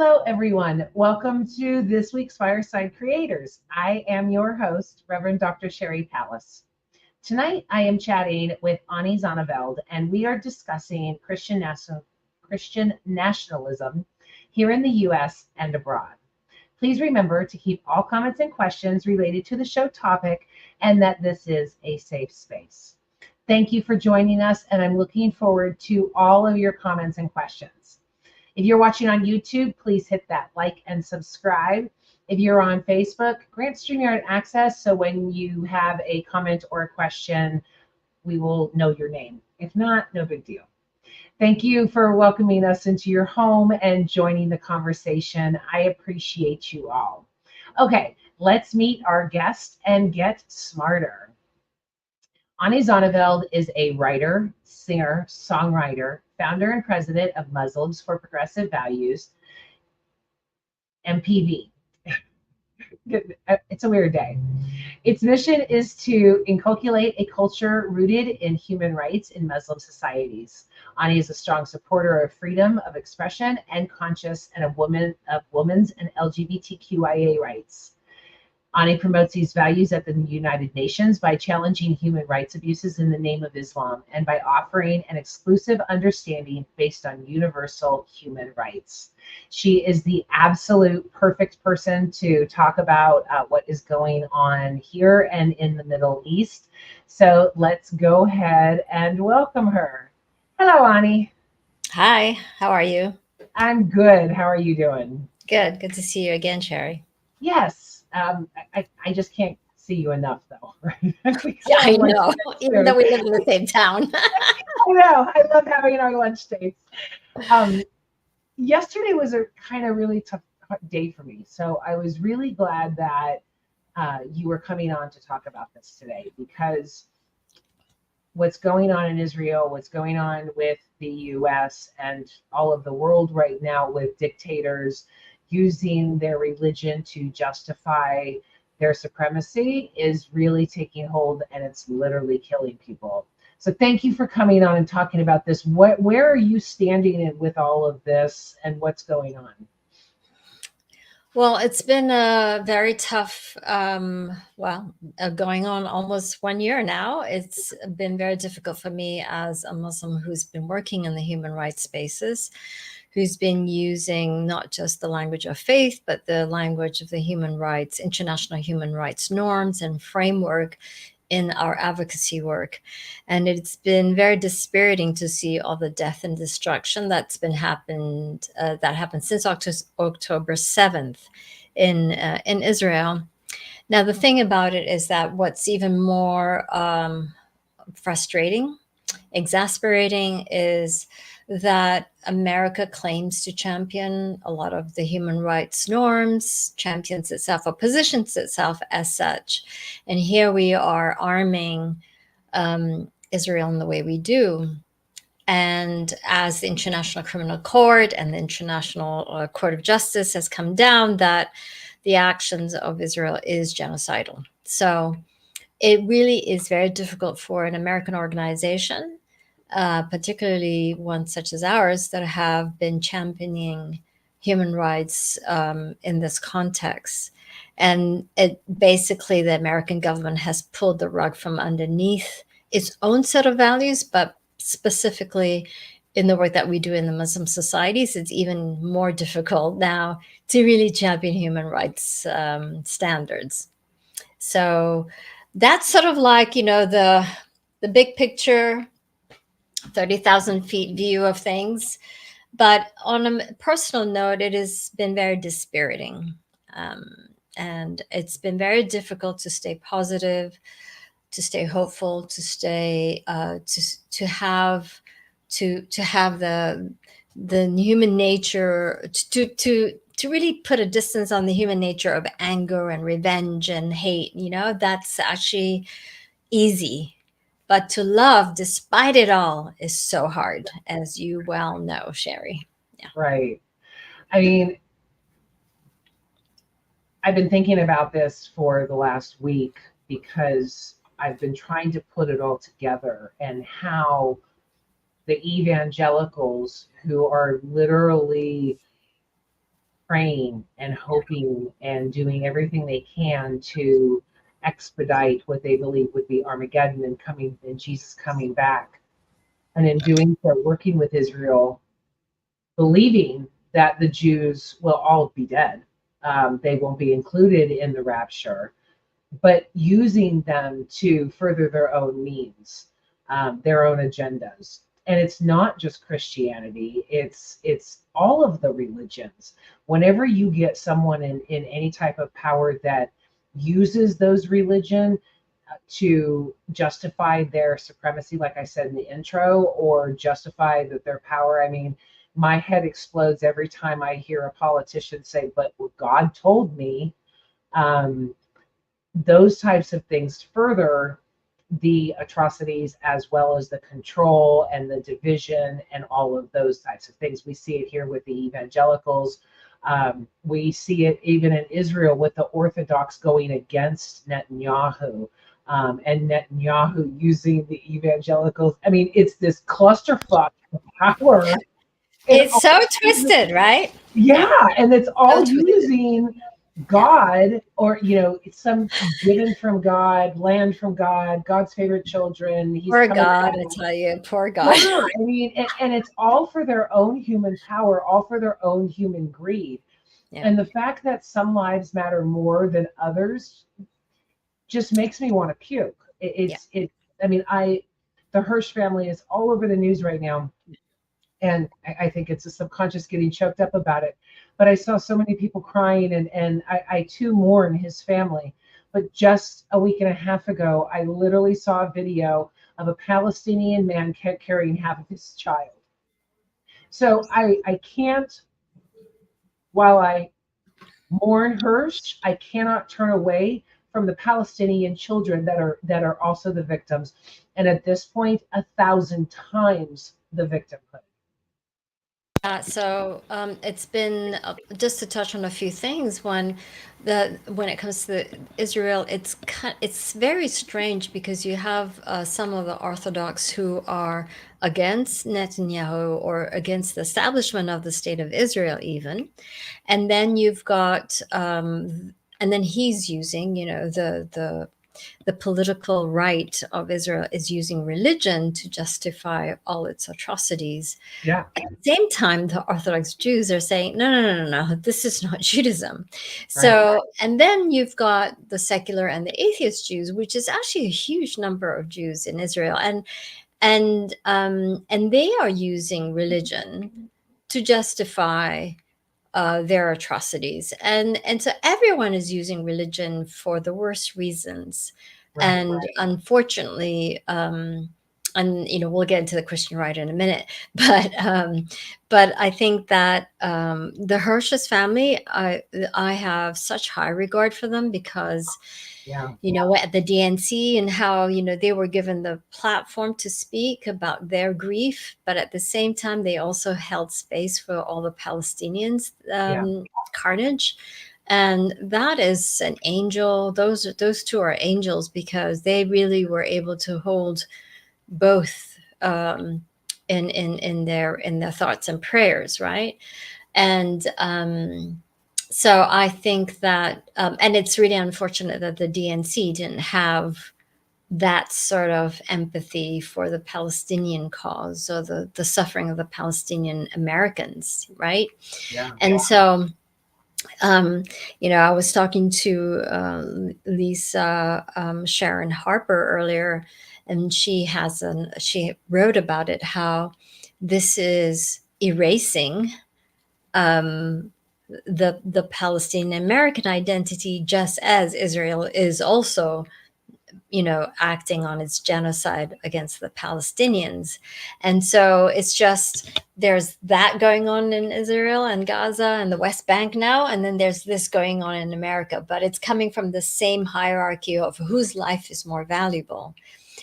Hello, everyone. Welcome to this week's Fireside Creators. I am your host, Reverend Dr. Sherry Pallas. Tonight, I am chatting with Ani Zonneveld, and we are discussing Christian nationalism here in the U.S. and abroad. Please remember to keep all comments and questions related to the show topic and that this is a safe space. Thank you for joining us, and I'm looking forward to all of your comments and questions. If you're watching on YouTube, please hit that like and subscribe. If you're on Facebook, grant StreamYard access so when you have a comment or a question, we will know your name. If not, no big deal. Thank you for welcoming us into your home and joining the conversation. I appreciate you all. Okay, let's meet our guest and get smarter. Ani Zonneveld is a writer, singer, songwriter, founder and president of Muslims for Progressive Values, MPV. It's a weird day. Its mission is to inculcate a culture rooted in human rights in Muslim societies. Ani is a strong supporter of freedom of expression and conscious and of women's and LGBTQIA rights. Ani promotes these values at the United Nations by challenging human rights abuses in the name of Islam and by offering an exclusive understanding based on universal human rights. She is the absolute perfect person to talk about what is going on here and in the Middle East. So let's go ahead and welcome her. Hello, Ani. Hi, how are you? I'm good. How are you doing? Good to see you again, Sherry. Yes. I just can't see you enough, though. Right? Yeah, I know, even though we live in the same town. I know. I love having our lunch dates. Yesterday was a kind of really tough day for me, so I was really glad that you were coming on to talk about this today, because what's going on in Israel, what's going on with the U.S. and all of the world right now with dictators using their religion to justify their supremacy is really taking hold, and it's literally killing people. So thank you for coming on and talking about this. Where are you standing with all of this and what's going on? Well, it's been a very tough, going on almost 1 year now. It's been very difficult for me as a Muslim who's been working in the human rights spaces, who's been using not just the language of faith, but the language of the human rights, international human rights norms and framework in our advocacy work. And it's been very dispiriting to see all the death and destruction that happened since October 7th in Israel. Now, the thing about it is that what's even more frustrating, exasperating, is that America claims to champion a lot of the human rights norms, champions itself or positions itself as such. And here we are arming Israel in the way we do. And as the International Criminal Court and the International Court of Justice has come down, that the actions of Israel is genocidal. So it really is very difficult for an American organization, particularly one such as ours, that have been championing human rights in this context. And basically the American government has pulled the rug from underneath its own set of values, but specifically in the work that we do in the Muslim societies, it's even more difficult now to really champion human rights standards. So that's sort of like, the big picture, 30,000 feet view of things. But on a personal note, it has been very dispiriting. And it's been very difficult to stay positive, to stay hopeful, to stay, to have the human nature, to really put a distance on the human nature of anger and revenge and hate. That's actually easy. But to love, despite it all, is so hard, as you well know, Sherry. Yeah. Right. I mean, I've been thinking about this for the last week because I've been trying to put it all together, and how the evangelicals, who are literally praying and hoping and doing everything they can to expedite what they believe would be Armageddon and Jesus coming back. And in doing so, working with Israel, believing that the Jews will all be dead. They won't be included in the rapture, but using them to further their own means, their own agendas. And it's not just Christianity, it's all of the religions. Whenever you get someone in any type of power that uses those religion to justify their supremacy, like I said in the intro, or justify that their power, I mean, my head explodes every time I hear a politician say, but God told me. Those types of things further the atrocities, as well as the control and the division and all of those types of things. We see it here with the evangelicals. We see it even in Israel with the Orthodox going against Netanyahu, and Netanyahu using the evangelicals. I mean, it's this clusterfuck of power. It's so twisted, right? Yeah, and it's all So twisted. using God, or it's some given from God, land from God, God's favorite children. He's Poor coming God, back. I tell you, poor God. Yeah, I mean, and it's all for their own human power, all for their own human greed. Yeah. And the fact that some lives matter more than others just makes me want to puke. I mean, the Hirsch family is all over the news right now. And I think it's a subconscious getting choked up about it. But I saw so many people crying, and I too mourn his family. But just a week and a half ago, I literally saw a video of a Palestinian man carrying half of his child. So I can't, while I mourn Hirsch, I cannot turn away from the Palestinian children that are also the victims, and at this point, 1,000 times the victimhood. So it's been just to touch on a few things. When it comes to Israel, it's very strange because you have some of the Orthodox who are against Netanyahu or against the establishment of the state of Israel, even, and then you've got and then he's using, the political right of Israel is using religion to justify all its atrocities. Yeah. At the same time, the Orthodox Jews are saying, no, no, no, no, no, this is not Judaism. So, and then you've got the secular and the atheist Jews, which is actually a huge number of Jews in Israel, and they are using religion to justify their atrocities, and so everyone is using religion for the worst reasons, and unfortunately, and we'll get into the Christian right in a minute, but I think that the Hirsch's family, I have such high regard for them because at the DNC and how they were given the platform to speak about their grief, but at the same time they also held space for all the Palestinians carnage, and that is an angel. Those two are angels because they really were able to hold both in their thoughts and prayers, right? And so I think that, and it's really unfortunate that the DNC didn't have that sort of empathy for the Palestinian cause or the suffering of the Palestinian Americans, right? Yeah. And so, I was talking to Lisa Sharon Harper earlier, and she wrote about it, how this is erasing the Palestinian American identity, just as Israel is also, acting on its genocide against the Palestinians. And so it's just, there's that going on in Israel and Gaza and the West Bank now, and then there's this going on in America, but it's coming from the same hierarchy of whose life is more valuable.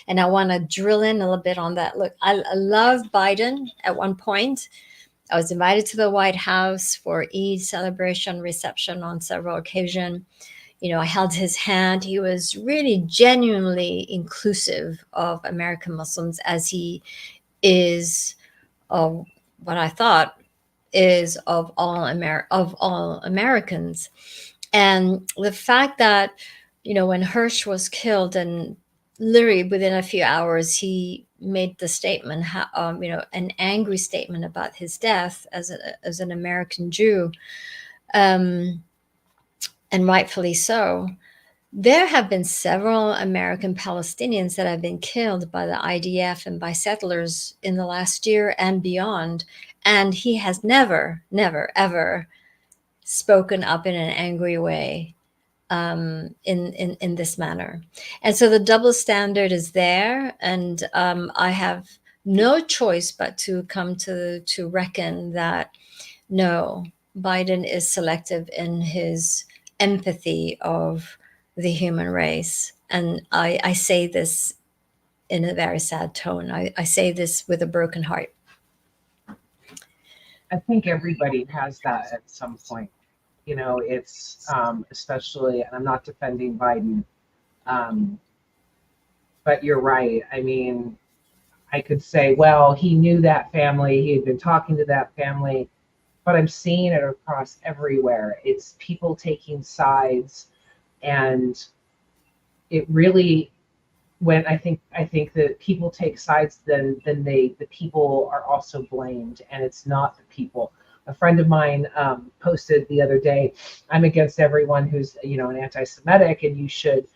And I want to drill in a little bit on that. Look, I love Biden. At one point, I was invited to the White House for Eid celebration reception on several occasions. I held his hand. He was really genuinely inclusive of American Muslims, as he is what I thought is of all Americans. And the fact that, when Hirsch was killed, and literally within a few hours, he made the statement, an angry statement about his death as an American Jew, and rightfully so. There have been several American Palestinians that have been killed by the IDF and by settlers in the last year and beyond. And he has never, never, ever spoken up in an angry way in this manner. And so the double standard is there. And I have no choice but to come to reckon that, no, Biden is selective in his empathy of the human race. And I say this in a very sad tone. I say this with a broken heart. I think everybody has that at some point. It's especially, and I'm not defending Biden, but you're right. I mean, I could say, well, he knew that family, he had been talking to that family, but I'm seeing it across everywhere. It's people taking sides, and it really, when I think that people take sides, then the people are also blamed, and it's not the people. A friend of mine posted the other day, "I'm against everyone who's an anti-Semitic, and you should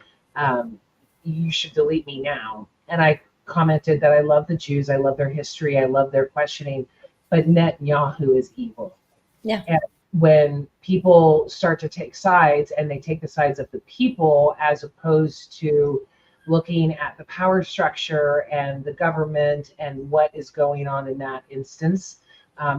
delete me now." And I commented that I love the Jews, I love their history, I love their questioning, but Netanyahu is evil. Yeah. And when people start to take sides, and they take the sides of the people as opposed to looking at the power structure and the government and what is going on in that instance,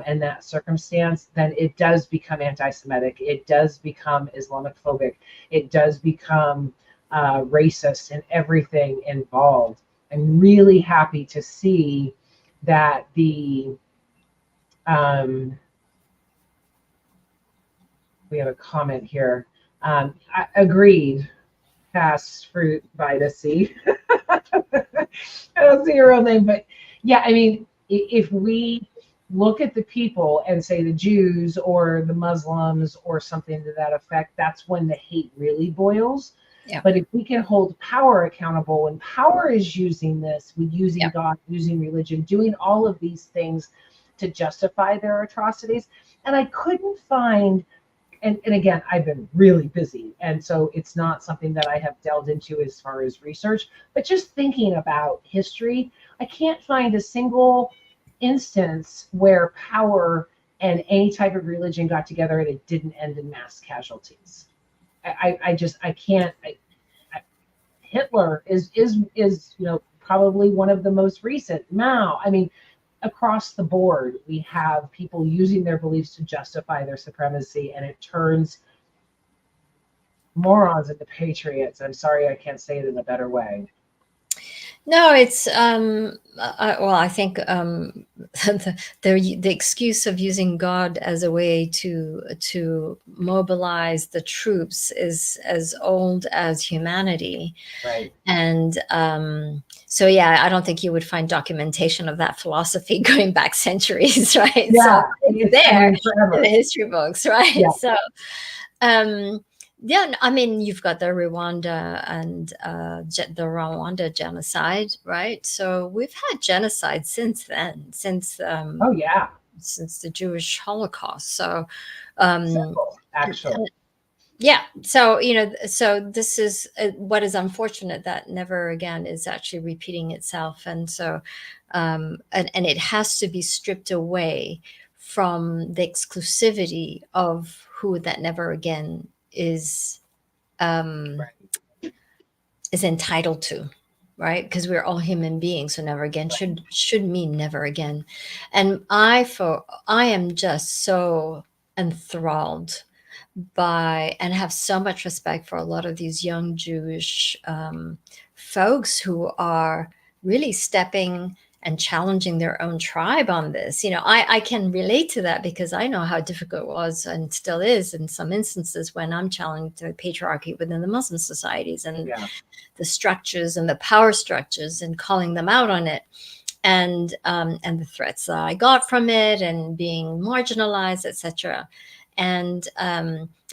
and that circumstance, then it does become anti-Semitic. It does become Islamophobic. It does become racist and everything involved. I'm really happy to see that we have a comment here. I agreed. Fast fruit by the sea. I don't see your real name, but yeah, I mean, if we look at the people and say the Jews or the Muslims or something to that effect, that's when the hate really boils. Yeah. But if we can hold power accountable, and power is using this, using God, using religion, doing all of these things to justify their atrocities, and I couldn't find. And again, I've been really busy, and so it's not something that I have delved into as far as research, but just thinking about history, I can't find a single instance where power and any type of religion got together and it didn't end in mass casualties. I can't. Hitler is probably one of the most recent. Mao, I mean, across the board, we have people using their beliefs to justify their supremacy, and it turns morons into patriots. I'm sorry, I can't say it in a better way. No, it's I think the excuse of using God as a way to mobilize the troops is as old as humanity. Right. And so, yeah, I don't think you would find documentation of that philosophy going back centuries, right? Yeah, so it's there in the history books, right? Yeah. So, yeah, I mean, you've got the Rwanda and the Rwanda genocide, right? So we've had genocide since then, since oh yeah, since the Jewish Holocaust. So, several, actually. Yeah. So, so this is what is unfortunate, that never again is actually repeating itself. And so, and it has to be stripped away from the exclusivity of who that never again is entitled to, right? Because we're all human beings, so never again should mean never again. And I am just so enthralled by and have so much respect for a lot of these young Jewish folks who are really stepping and challenging their own tribe on this. I can relate to that because I know how difficult it was and still is in some instances when I'm challenging the patriarchy within the Muslim societies and the structures and the power structures and calling them out on it. the threats that I got from it, and being marginalized, etc. And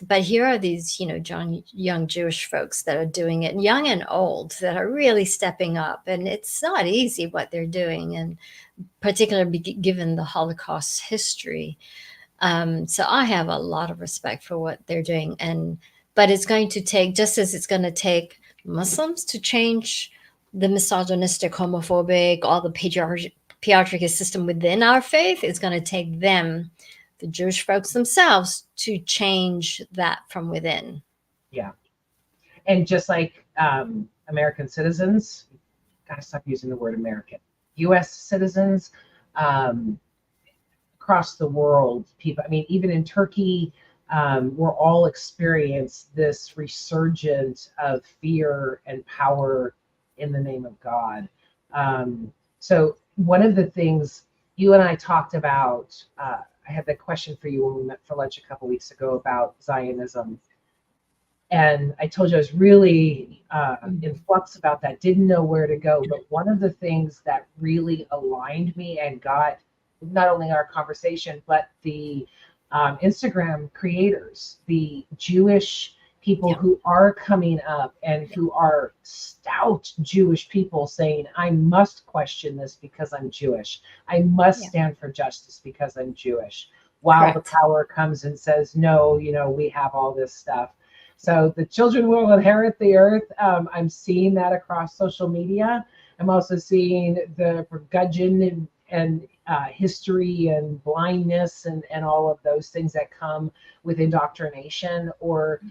but here are these, young Jewish folks that are doing it, young and old, that are really stepping up, and it's not easy what they're doing, and particularly given the Holocaust history. So I have a lot of respect for what they're doing, but it's going to take, just as it's going to take Muslims to change the misogynistic, homophobic, all the patriarchy system within our faith, it's going to take them, the Jewish folks themselves, to change that from within. Yeah. And just like American citizens, gotta stop using the word American. U.S. citizens, across the world, people, I mean, even in Turkey, we're all experienced this resurgence of fear and power in the name of God. So one of the things you and I talked about, I had that question for you when we met for lunch a couple weeks ago about Zionism. And I told you I was really in flux about that, didn't know where to go. But one of the things that really aligned me and got not only our conversation, but the Instagram creators, the Jewish people who are coming up and who are stout Jewish people saying, I must question this because I'm Jewish. I must stand for justice because I'm Jewish. While the power comes and says, no, we have all this stuff. So the children will inherit the earth. I'm seeing that across social media. I'm also seeing the gudgeon and history and blindness and all of those things that come with indoctrination or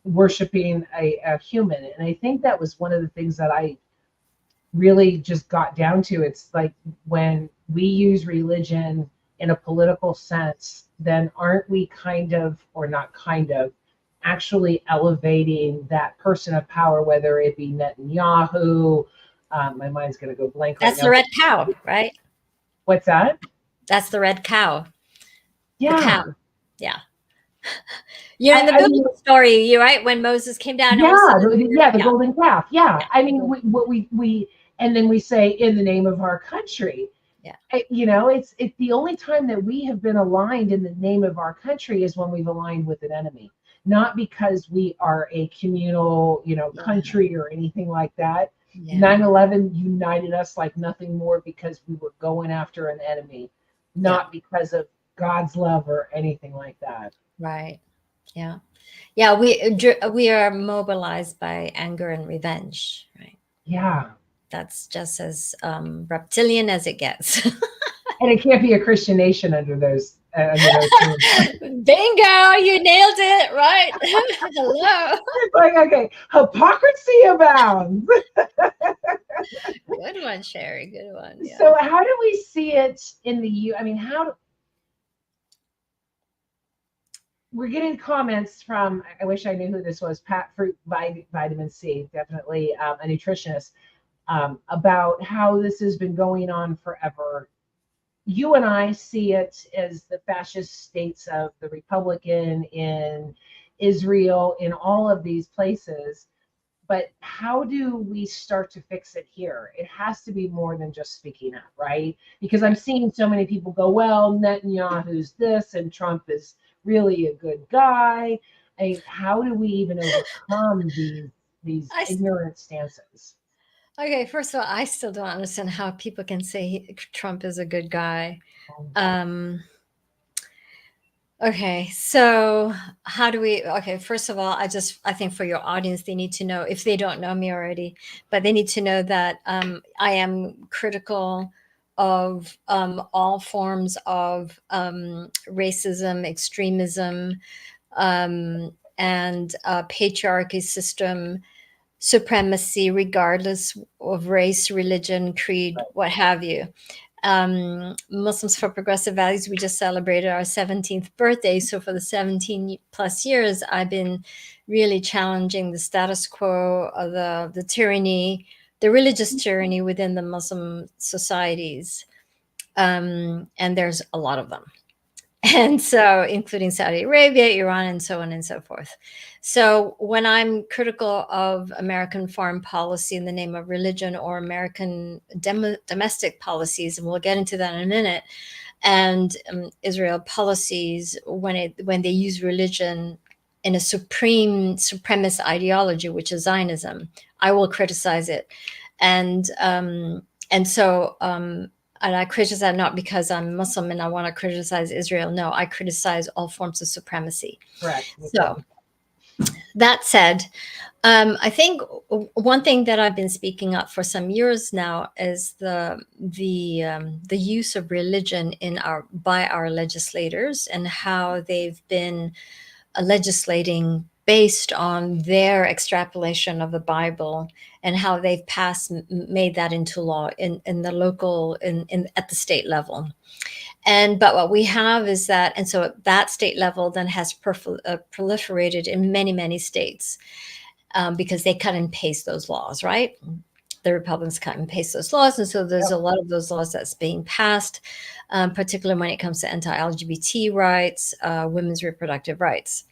worshiping a human. And I think that was one of the things that I really just got down to. It's like when we use religion in a political sense, then aren't we actually elevating that person of power, whether it be Netanyahu? My mind's going to go blank right now. That's the red cow, right? What's that? That's the red cow. Yeah. The cow. Yeah. You're in the biblical story, you right? When Moses came down. The golden calf. Yeah. I mean, we and then we say in the name of our country. Yeah. It's the only time that we have been aligned in the name of our country is when we've aligned with an enemy. Not because we are a communal, country or anything like that. 9/11 united us like nothing more because we were going after an enemy, not because of God's love or anything like that. Right. Yeah. Yeah. We are mobilized by anger and revenge. Right. Yeah. That's just as reptilian as it gets. And it can't be a Christian nation under those terms. Bingo, you nailed it, right? Hello. It's like, okay, hypocrisy abounds. Good one, Sherry. Good one. Yeah. So how do we see it in the U? I mean, we're getting comments from, I wish I knew who this was, Pat Fruit Vitamin C, definitely a nutritionist, about how this has been going on forever. You and I see it as the fascist states of the Republican in Israel, in all of these places. But how do we start to fix it here? It has to be more than just speaking up, right? Because I'm seeing so many people go, well, Netanyahu's this and Trump is really a good guy. I mean, how do we even overcome these ignorant stances? Okay, first of all, I still don't understand how people can say Trump is a good guy. Okay, so how do we, first of all, I think for your audience, they need to know, if they don't know me already, but they need to know that I am critical of all forms of racism, extremism, and patriarchy system, supremacy, regardless of race, religion, creed, what have you. Muslims for Progressive Values, we just celebrated our 17th birthday. So for the 17 plus years, I've been really challenging the status quo, of the tyranny, the religious tyranny within the Muslim societies. And there's a lot of them. And so, including Saudi Arabia, Iran, and so on and so forth. So, when I'm critical of American foreign policy in the name of religion, or American domestic policies, and we'll get into that in a minute, and Israel policies when they use religion in a supremacist ideology, which is Zionism, I will criticize it, and so. And I criticize not because I'm Muslim and I want to criticize Israel. No, I criticize all forms of supremacy. Correct. So that said, I think one thing that I've been speaking up for some years now is the use of religion by our legislators, and how they've been legislating based on their extrapolation of the Bible, and how they've made that into law in the local at the state level. But what we have is that, and so that state level then has proliferated in many states, because they cut and paste those laws, right? The Republicans cut and paste those laws, and so there's a lot of those laws that's being passed, particularly when it comes to anti-LGBT rights, women's reproductive rights.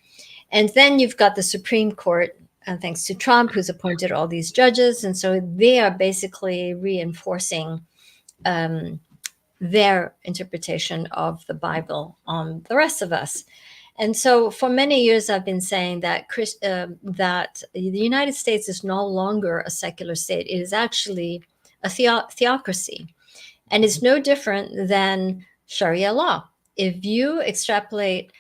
And then you've got the Supreme Court, thanks to Trump, who's appointed all these judges. And so they are basically reinforcing their interpretation of the Bible on the rest of us. And so for many years, I've been saying that that the United States is no longer a secular state. It is actually a theocracy. And it's no different than Sharia law. If you extrapolate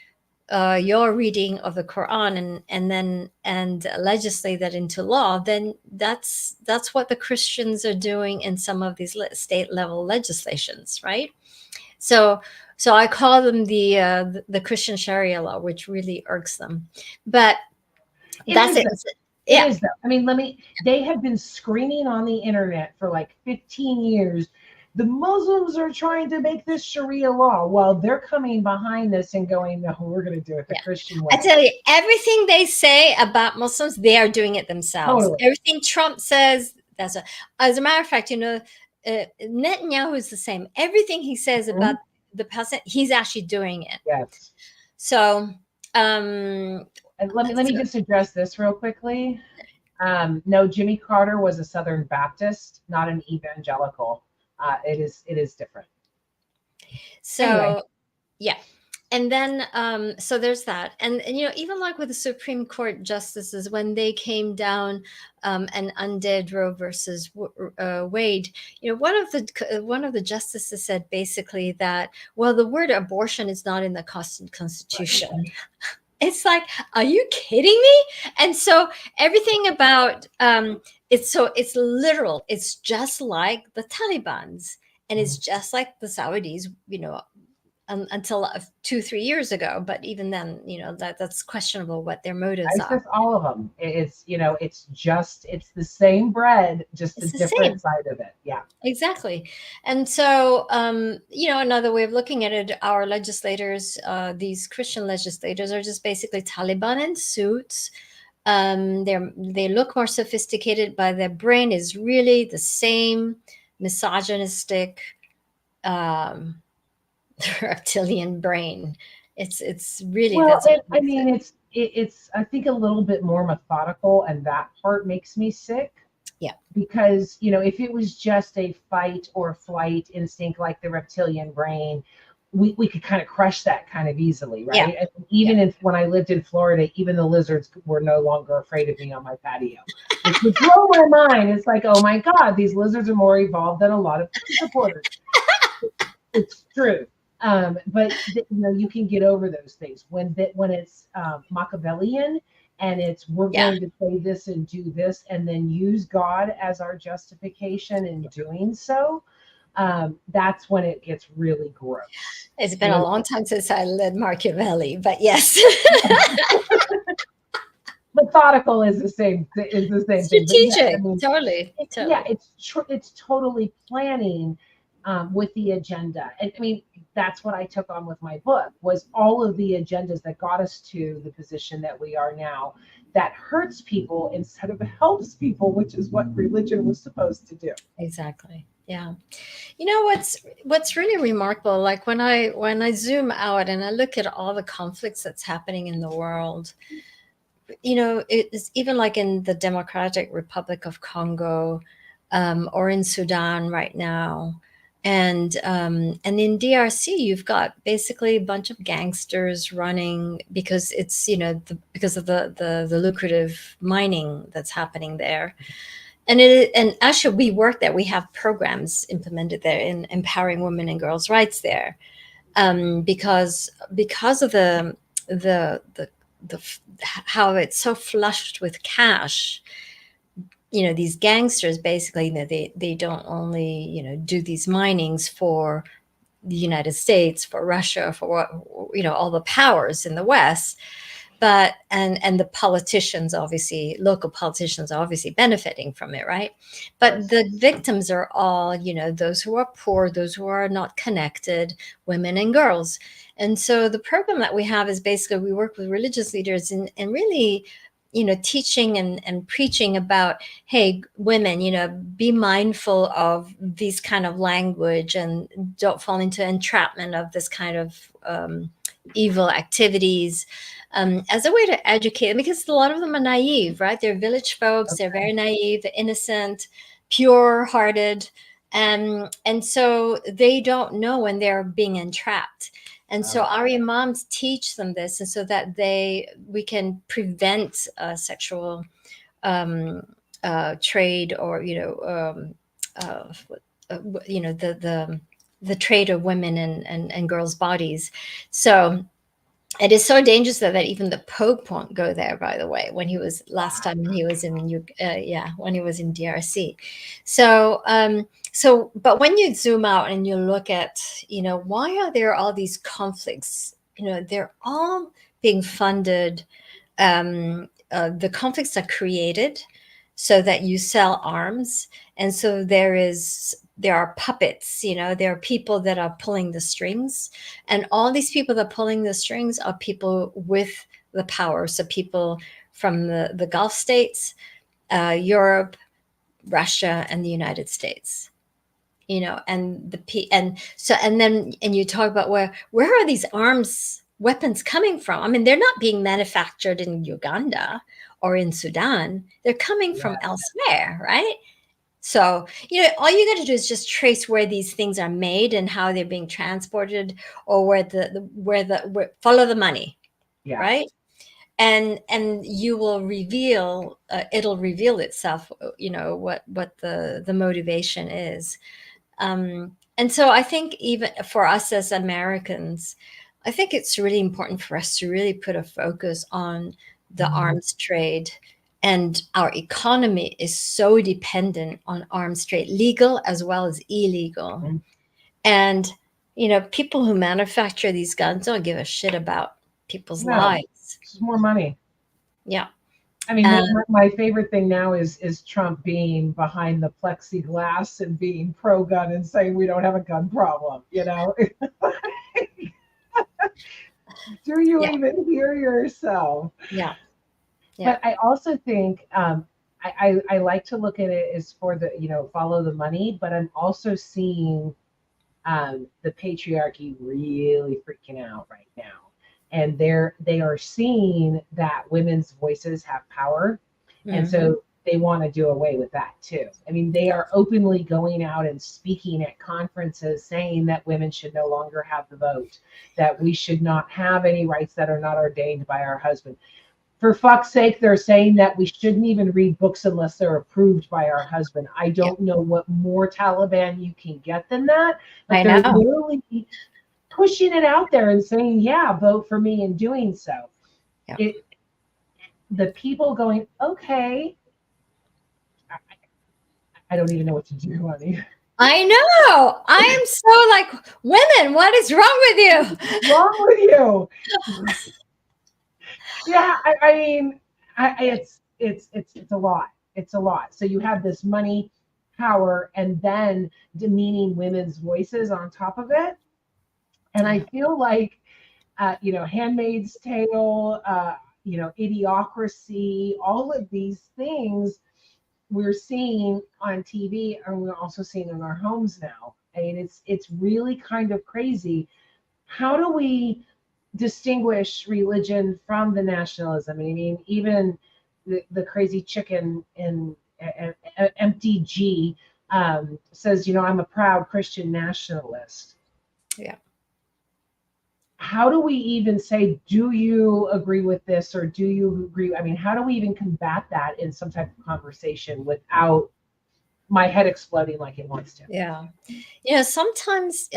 your reading of the Quran and legislate that into law, then that's what the Christians are doing in some of these state level legislations, right? So I call them the Christian Sharia law, which really irks them. But that's it. It is though. I mean, they have been screaming on the internet for like 15 years. The Muslims are trying to make this Sharia law, while they're coming behind this and going, no, we're going to do it the Christian way. I tell you, everything they say about Muslims, they are doing it themselves. Totally. Everything Trump says, as a matter of fact, Netanyahu is the same. Everything he says about the Palestinians, he's actually doing it. Yes. So, and let me just address this real quickly. No, Jimmy Carter was a Southern Baptist, not an evangelical. It is different. So, anyway. Yeah. And then, so there's that. And even like with the Supreme Court justices, when they came down and undid Roe versus Wade, one of the justices said basically that, well, the word abortion is not in the Constitution. Right. It's like, are you kidding me? And so everything about it's literal. It's just like the Taliban's, and it's just like the Saudis, until 2-3 years ago. But even then, that's questionable what their motives are. It's just all of them. It's it's the same bread, just a different side of it. Yeah, exactly. And so, another way of looking at it, our legislators, these Christian legislators, are just basically Taliban in suits. They look more sophisticated, but their brain is really the same misogynistic, reptilian brain. It's really, well, it's I think a little bit more methodical, and that part makes me sick. Yeah, because if it was just a fight or flight instinct like the reptilian brain, we could kind of crush that kind of easily, right? Yeah. Even when I lived in Florida, even the lizards were no longer afraid of me on my patio, which would blow my mind. It's like, oh my God, these lizards are more evolved than a lot of supporters. It's true. But you can get over those things when it's Machiavellian, and it's we're going to say this and do this and then use God as our justification in doing so. That's when it gets really gross. It's been a long time since I led Machiavelli, but yes. Methodical is the same. Strategic, thing. Totally. Yeah, it's totally planning with the agenda. And I mean, that's what I took on with my book, was all of the agendas that got us to the position that we are now, that hurts people instead of helps people, which is what religion was supposed to do. Exactly. Yeah. You know what's really remarkable, like when I zoom out and I look at all the conflicts that's happening in the world, you know, it's even like in the Democratic Republic of Congo, or in Sudan right now. And in DRC, you've got basically a bunch of gangsters running because it's, you know, because of the lucrative mining that's happening there. And actually, we work there. We have programs implemented there in empowering women and girls' rights there, because of the how it's so flushed with cash. You know, these gangsters basically, you know, they don't only, you know, do these minings for the United States, for Russia, for what, you know, all the powers in the West, but and the politicians, obviously local politicians, are obviously benefiting from it, right? But the victims are all, you know, those who are poor, those who are not connected, women and girls. And so the program that we have is basically we work with religious leaders and really, you know, teaching and preaching about, hey, women, you know, be mindful of these kind of language and don't fall into entrapment of this kind of evil activities, as a way to educate them, because a lot of them are naive, right? They're village folks. They're very naive, they're innocent, pure hearted. And so they don't know when they're being entrapped. And so our imams teach them this, and so that we can prevent sexual trade, or you know, the trade of women and girls' bodies. So it is so dangerous that even the Pope won't go there. By the way, when he was last time he was in when he was in DRC. So but when you zoom out and you look at, you know, why are there all these conflicts? You know, they're all being funded. The conflicts are created so that you sell arms, and so there are puppets. You know, there are people that are pulling the strings, and all these people that are pulling the strings are people with the power. So people from the Gulf states, Europe, Russia, and the United States. You know, and you talk about where are these weapons coming from? I mean, they're not being manufactured in Uganda or in Sudan. They're coming from elsewhere, right? So, you know, all you got to do is just trace where these things are made and how they're being transported, or where follow the money, right? And you will reveal, it'll reveal itself, you know, what the motivation is. And so I think even for us as Americans, I think it's really important for us to really put a focus on the arms trade. And our economy is so dependent on arms trade, legal as well as illegal. Mhm. And, you know, people who manufacture these guns don't give a shit about people's lives. It's more money. Yeah. I mean, my favorite thing now is Trump being behind the plexiglass and being pro-gun and saying we don't have a gun problem. You know, do you even hear yourself? Yeah. But I also think I like to look at it as for the, you know, follow the money. But I'm also seeing the patriarchy really freaking out right now. And they are seeing that women's voices have power. And so they want to do away with that too. I mean, they are openly going out and speaking at conferences saying that women should no longer have the vote, that we should not have any rights that are not ordained by our husband. For fuck's sake, they're saying that we shouldn't even read books unless they're approved by our husband. I don't know what more Taliban you can get than that. But they're literally pushing it out there and saying, yeah, vote for me in doing so. The people going, okay. I don't even know what to do, honey. I know. I am so like, women, what is wrong with you? Wrong with you? Yeah, I mean, it's a lot. It's a lot. So you have this money, power, and then demeaning women's voices on top of it. And I feel like, you know, Handmaid's Tale, you know, Idiocracy, all of these things we're seeing on TV, and we're also seeing in our homes now. I mean, it's really kind of crazy. How do we distinguish religion from the nationalism? I mean, even the crazy chicken in MTG says, I'm a proud Christian nationalist. Yeah. How do we even say, do you agree with this, or do you agree? I mean, how do we even combat that in some type of conversation without my head exploding like it wants to? Yeah. Sometimes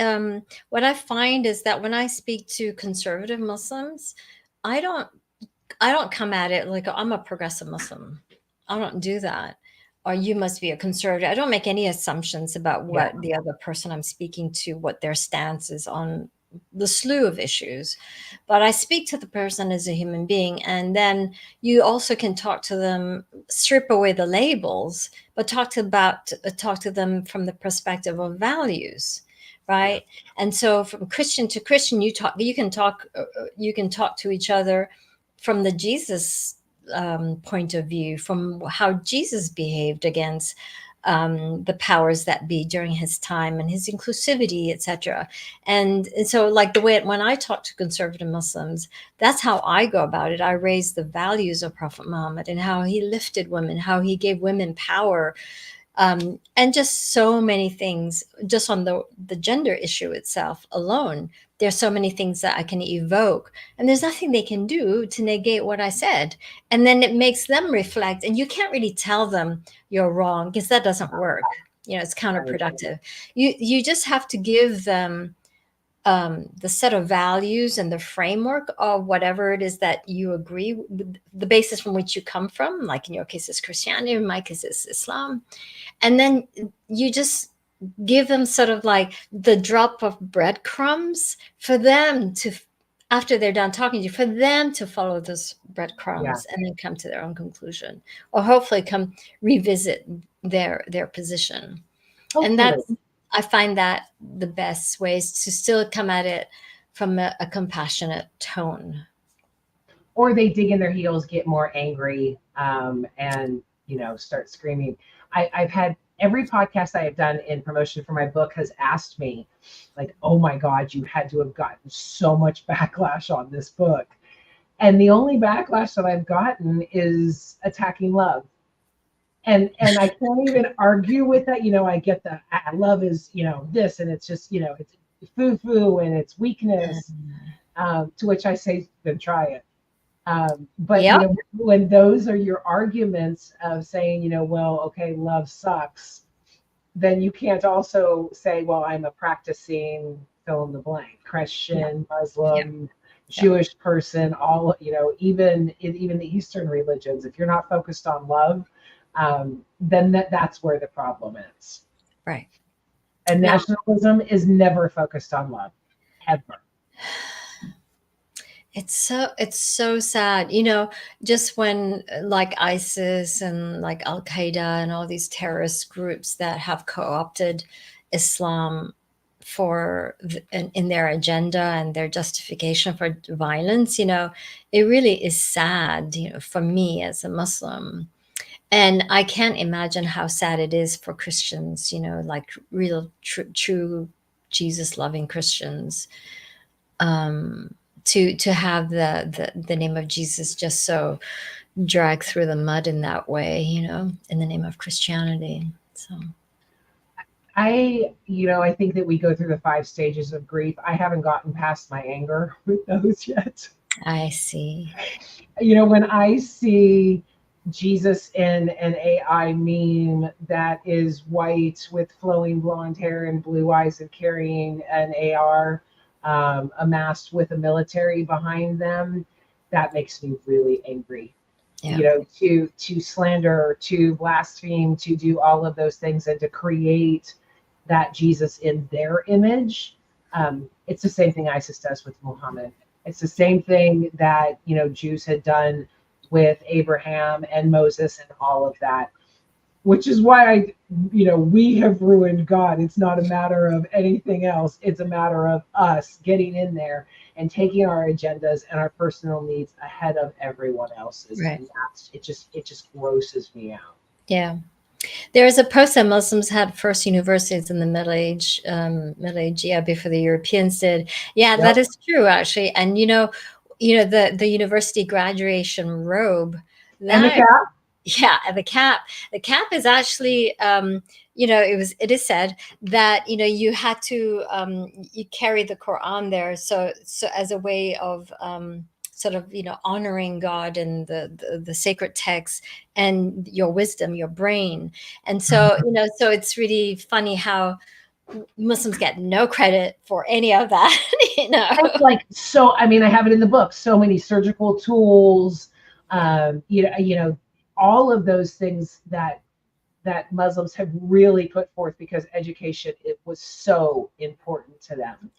what I find is that when I speak to conservative Muslims, I don't come at it like I'm a progressive Muslim. I don't do that. Or you must be a conservative. I don't make any assumptions about what the other person I'm speaking to, what their stance is on the slew of issues. But I speak to the person as a human being. And then you also can talk to them, strip away the labels, but talk to them from the perspective of values. Right. Yeah. And so from Christian to Christian, you can talk to each other from the Jesus point of view, from how Jesus behaved against the powers that be during his time and his inclusivity, etc. And so, like the way when I talk to conservative Muslims, that's how I go about it. I raise the values of Prophet Muhammad and how he lifted women, how he gave women power, and just so many things. Just on the gender issue itself alone, there's so many things that I can evoke, and there's nothing they can do to negate what I said. And then it makes them reflect, and you can't really tell them you're wrong, because that doesn't work. It's counterproductive. You just have to give them the set of values and the framework of whatever it is that you agree with, the basis from which you come from. Like in your case, it's Christianity, in my case, it's Islam. And then you just give them sort of like the drop of breadcrumbs for them to, after they're done talking to you, for them to follow those breadcrumbs and then come to their own conclusion, or hopefully come revisit their position. Hopefully. And I find that the best ways to still come at it from a compassionate tone. Or they dig in their heels, get more angry, and start screaming. I've had every podcast I have done in promotion for my book has asked me, like, oh my God, you had to have gotten so much backlash on this book. And the only backlash that I've gotten is attacking love. And I can't even argue with that. I get that love is, this, and it's just, it's foo-foo and it's weakness, to which I say, then try it. But when those are your arguments of saying, well, okay, love sucks, then you can't also say, well, I'm a practicing fill in the blank, Christian, Muslim, Jewish person, all, even the Eastern religions. If you're not focused on love, then that's where the problem is. Right. And nationalism is never focused on love, ever. It's so sad, just when like ISIS and like Al Qaeda and all these terrorist groups that have co-opted Islam in their agenda and their justification for violence, it really is sad, for me as a Muslim. And I can't imagine how sad it is for Christians, like real, true Jesus loving Christians, to have the name of Jesus just so dragged through the mud in that way, in the name of Christianity. So I think that we go through the 5 stages of grief. I haven't gotten past my anger with those yet. I see. When I see Jesus in an AI meme that is white with flowing blonde hair and blue eyes and carrying an AR, amassed with a military behind them, that makes me really angry. To slander, to blaspheme, to do all of those things, and to create that Jesus in their image. It's the same thing ISIS does with Muhammad. It's the same thing that Jews had done with Abraham and Moses and all of that, which is why we have ruined God. It's not a matter of anything else. It's a matter of us getting in there and taking our agendas and our personal needs ahead of everyone else's. Right. And it just grosses me out. Yeah. There is a post that Muslims had first universities in the Middle Age, yeah, before the Europeans did. Yeah, Yep. that is true, actually. And the university graduation robe, And the that cap. yeah, the cap is actually it is said that you had to you carry the Quran there, so as a way of sort of honoring God and the sacred texts and your wisdom, your brain. And so so it's really funny how Muslims get no credit for any of that. And like, so, I mean, I have it in the book. So many surgical tools, all of those things that Muslims have really put forth because education, it was so important to them.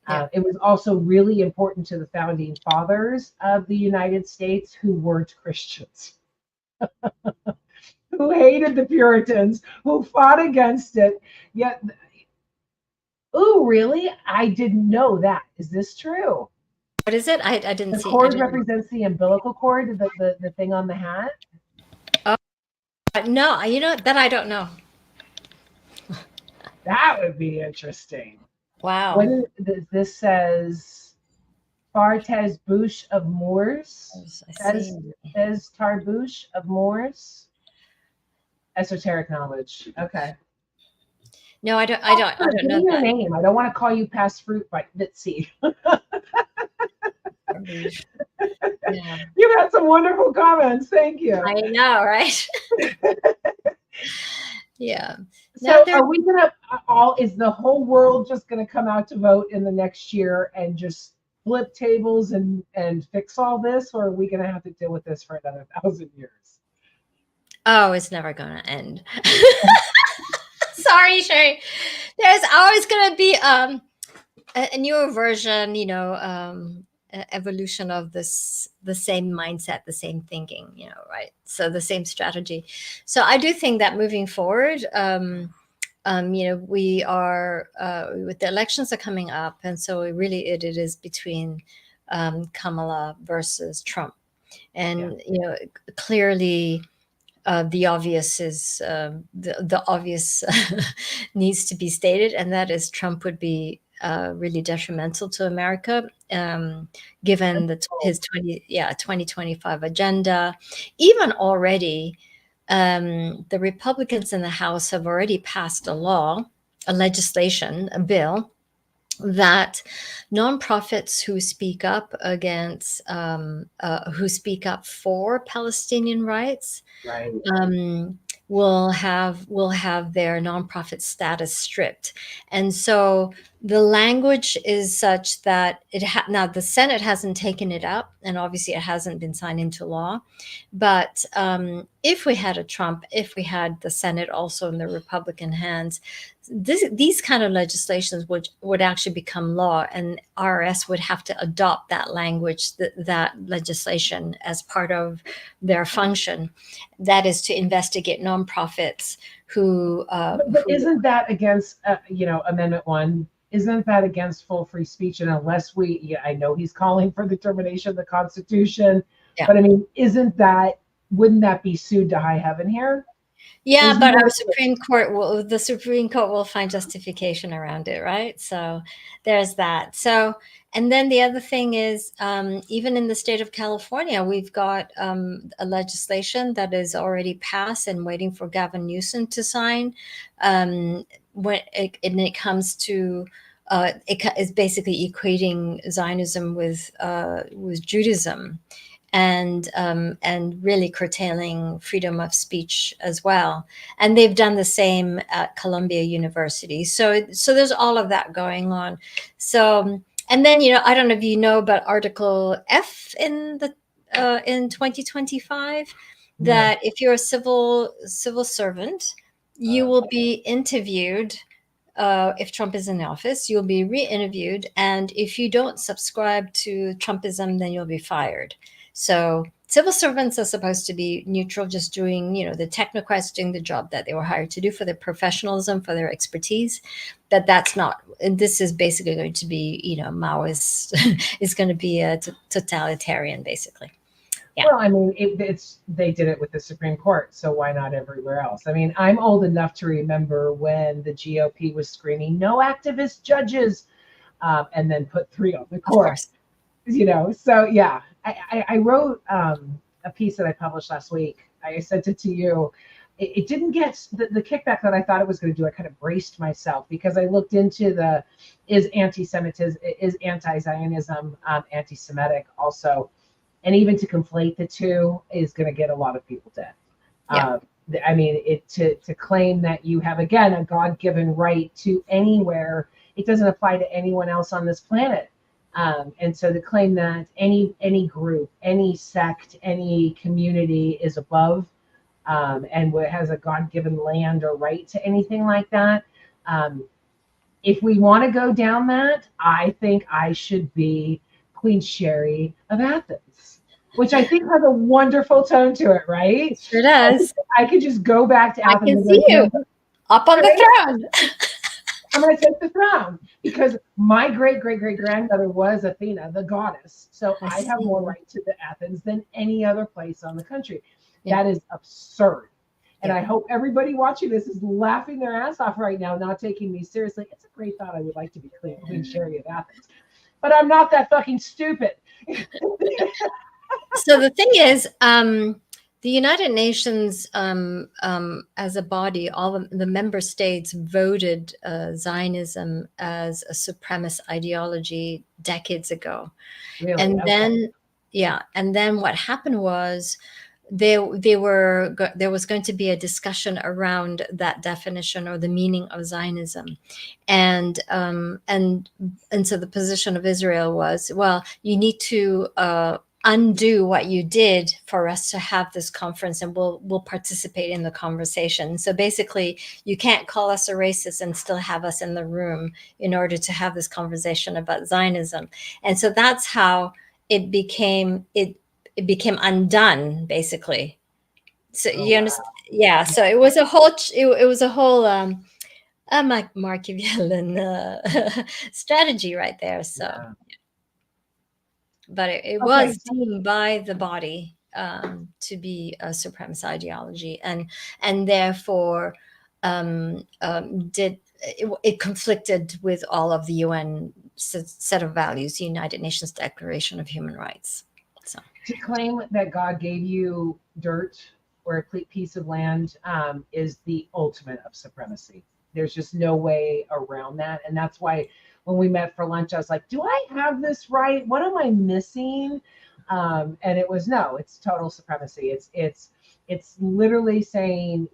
Yeah. It was also really important to the founding fathers of the United States who weren't Christians, who hated the Puritans, who fought against it. Yet, oh, really? I didn't know that. Is this true? What is it? I didn't The see. I cord didn't. represents the umbilical cord, the thing on the hat. Oh, no, that I don't know. That would be interesting. Wow. This says Fartez Bouche of Moors. I see. Says Tarbouche of Moors. Esoteric knowledge. Okay. No, I don't Give know me your that. name. I don't want to call you past fruit by Mitzi. Yeah, You've had some wonderful comments. Thank you. I know, right? Yeah. Now So there. are we gonna is the whole world just gonna come out to vote in the next year and just flip tables and fix all this, or are we gonna have to deal with this for another 1,000 years? Oh, it's never gonna end. Sorry, Sherry. There's always gonna be a newer version, evolution of the same mindset, the same thinking, right? So the same strategy. So I do think that moving forward, we are with the elections are coming up, and so it is between Kamala versus Trump, and clearly. The obvious is the obvious needs to be stated, and that is Trump would be really detrimental to America, given his 2025 agenda. Even already, the Republicans in the House have already passed a bill that nonprofits who speak up who speak up for Palestinian rights, Right. will have their nonprofit status stripped. And so the language is such that now the Senate hasn't taken it up, and obviously it hasn't been signed into law. But if we had if we had the Senate also in the Republican hands, these kind of legislations would actually become law, and IRS would have to adopt that language, that legislation, as part of their function. That is to investigate nonprofits who. But isn't that against, Amendment 1? Isn't that against full free speech? And unless I know he's calling for the termination of the Constitution, Yeah. but I mean, wouldn't that be sued to high heaven here? Yeah, but the Supreme Court will find justification around it, right? So there's that. So, and then the other thing is, even in the state of California, we've got a legislation that is already passed and waiting for Gavin Newsom to sign. When it comes to it is basically equating Zionism with Judaism, and really curtailing freedom of speech as well. And they've done the same at Columbia University. So there's all of that going on. So, and then, I don't know if you know about Article F in 2025, that if you're a civil servant, you will be interviewed. If Trump is in office, you'll be re-interviewed. And if you don't subscribe to Trumpism, then you'll be fired. So civil servants are supposed to be neutral, just doing, the technocrats doing the job that they were hired to do for their professionalism, for their expertise. But that's not, and this is basically going to be, Maoist, is going to be a totalitarian, basically. Yeah. Well, I mean, they did it with the Supreme Court, so why not everywhere else? I mean, I'm old enough to remember when the GOP was screaming "No activist judges," and then put 3 on the Of court. course. So yeah, I wrote a piece that I published last week. I sent it to you. It didn't get the kickback that I thought it was going to do. I kind of braced myself because I looked into is anti-Semitism, is anti-Zionism anti-Semitic also, and even to conflate the two is going to get a lot of people dead. Yeah. I mean, to claim that you have, again, a God-given right to anywhere, it doesn't apply to anyone else on this planet. And so to claim that any group, any sect, any community is above and has a God-given land or right to anything like that. If we want to go down that, I think I should be Queen Sherry of Athens, which I think has a wonderful tone to it, right? It sure does. I could just go back to I Athens can and see be you like, up on the throne. I'm going to take the throne because my great great great grandmother was Athena, the goddess. So I have more right to the Athens than any other place on the country. Yeah. That is absurd. And Yeah. I hope everybody watching this is laughing their ass off right now, not taking me seriously. It's a great thought. I would like to be Queen Sherry of Athens, but I'm not that fucking stupid. So the thing is, the United Nations, as a body, all the member states voted Zionism as a supremacist ideology decades ago. Really? And Okay. then, yeah, and then what happened was there was going to be a discussion around that definition or the meaning of Zionism, and so the position of Israel was, well, you need to undo what you did for us to have this conference, and we'll participate in the conversation. So basically, you can't call us a racist and still have us in the room in order to have this conversation about Zionism. And so that's how it became undone, basically. So you understand? Yeah. So it was a whole Machiavellian strategy right there. So, Yeah. but it Okay. was deemed by the body to be a supremacist ideology, and therefore it conflicted with all of the UN set of values, the United Nations Declaration of Human Rights. So To claim that God gave you dirt or a piece of land is the ultimate of supremacy. There's just no way around that. And that's why when we met for lunch, I was like, do I have this right? What am I missing? And it was no, it's total supremacy. It's literally saying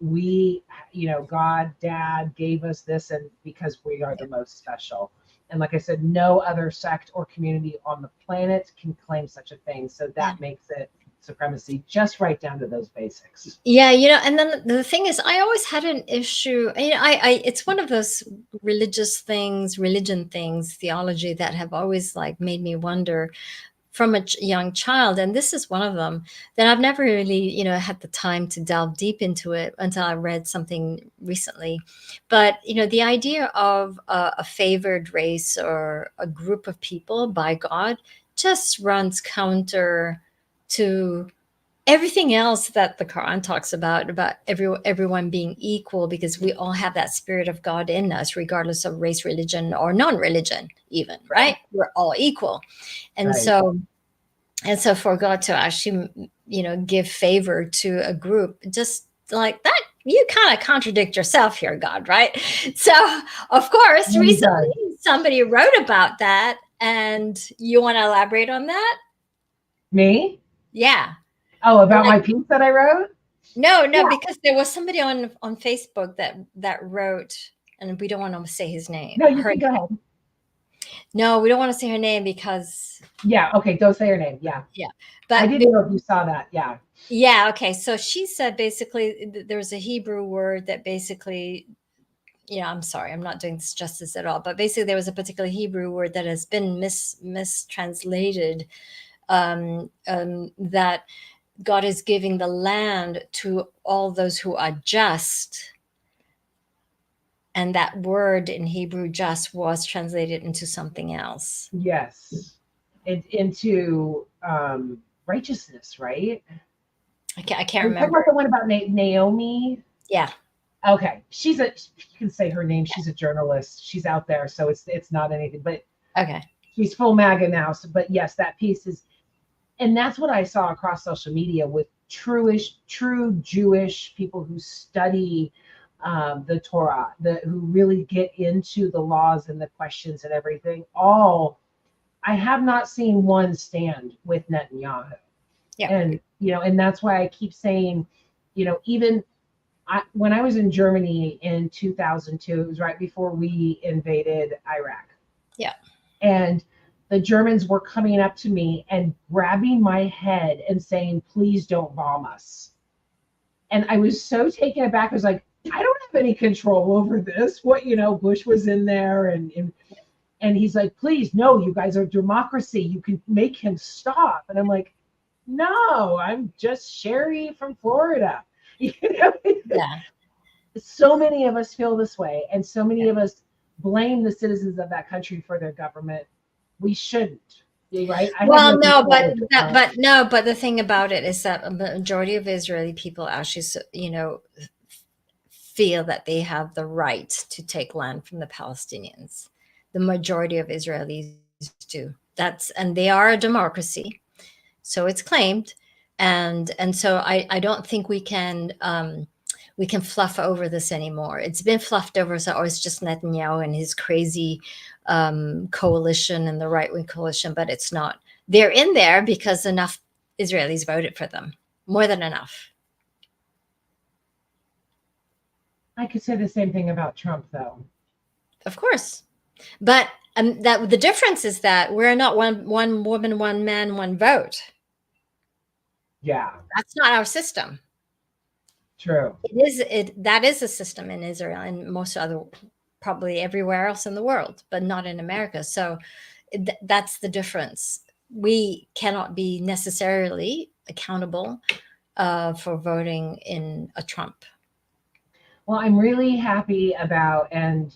God, Dad gave us this, and because we are the most special. And like I said, no other sect or community on the planet can claim such a thing. So that makes it supremacy, just right down to those basics. Yeah, and then the thing is, I always had an issue. It's one of those religion things, theology that have always like made me wonder from a young child, and this is one of them that I've never really, had the time to delve deep into it until I read something recently. But the idea of a favored race or a group of people by God just runs counter to everything else that the Quran talks about everyone being equal, because we all have that spirit of God in us, regardless of race, religion, or non-religion, even, right? We're all equal. And Right. so for God to actually, give favor to a group, just like that, you kind of contradict yourself here, God, right? So, of course, recently somebody wrote about that, and you want to elaborate on that? Me? Yeah. Oh, about my piece that I wrote? No, because there was somebody on Facebook that wrote, and we don't want to say his name. No, you can go ahead. No, we don't want to say her name because. Yeah. Okay. Don't say her name. Yeah. Yeah. But I didn't know if you saw that. Yeah. Yeah. Okay. So she said basically there's a Hebrew word that basically, I'm sorry, I'm not doing this justice at all, but basically there was a particular Hebrew word that has been mistranslated, that God is giving the land to all those who are just. And that word in Hebrew, just, was translated into something else. Yes. Into righteousness, right? I can't Are you talking remember. about the one about Naomi? Yeah. Okay, you can say her name. She's a journalist. She's out there, so it's not anything. But Okay. she's full MAGA now. So, but yes, that piece is, and that's what I saw across social media with true Jewish people who study the Torah, who really get into the laws and the questions and everything. I have not seen one stand with Netanyahu. Yeah. And, and that's why I keep saying, even when I was in Germany in 2002, it was right before we invaded Iraq. Yeah. And the Germans were coming up to me and grabbing my head and saying, please don't bomb us. And I was so taken aback. I was like, I don't have any control over this. Bush was in there and he's like, please, no, you guys are democracy. You can make him stop. And I'm like, no, I'm just Sherry from Florida. Yeah. So many of us feel this way. And so many of us blame the citizens of that country for their government. We shouldn't. Right? Well, no, but the thing about it is that a majority of Israeli people actually, feel that they have the right to take land from the Palestinians. The majority of Israelis do. And they are a democracy, so it's claimed, and so I don't think we can fluff over this anymore. It's been fluffed over, so it's just Netanyahu and his crazy coalition and the right-wing coalition, but it's not. They're in there because enough Israelis voted for them, more than enough. I could say the same thing about Trump, though. Of course, but that the difference is that we're not one woman, one man, one vote. Yeah, that's not our system. True. That is a system in Israel and most other, probably everywhere else in the world, but not in America. So that's the difference. We cannot be necessarily accountable for voting in a Trump. Well, I'm really happy about and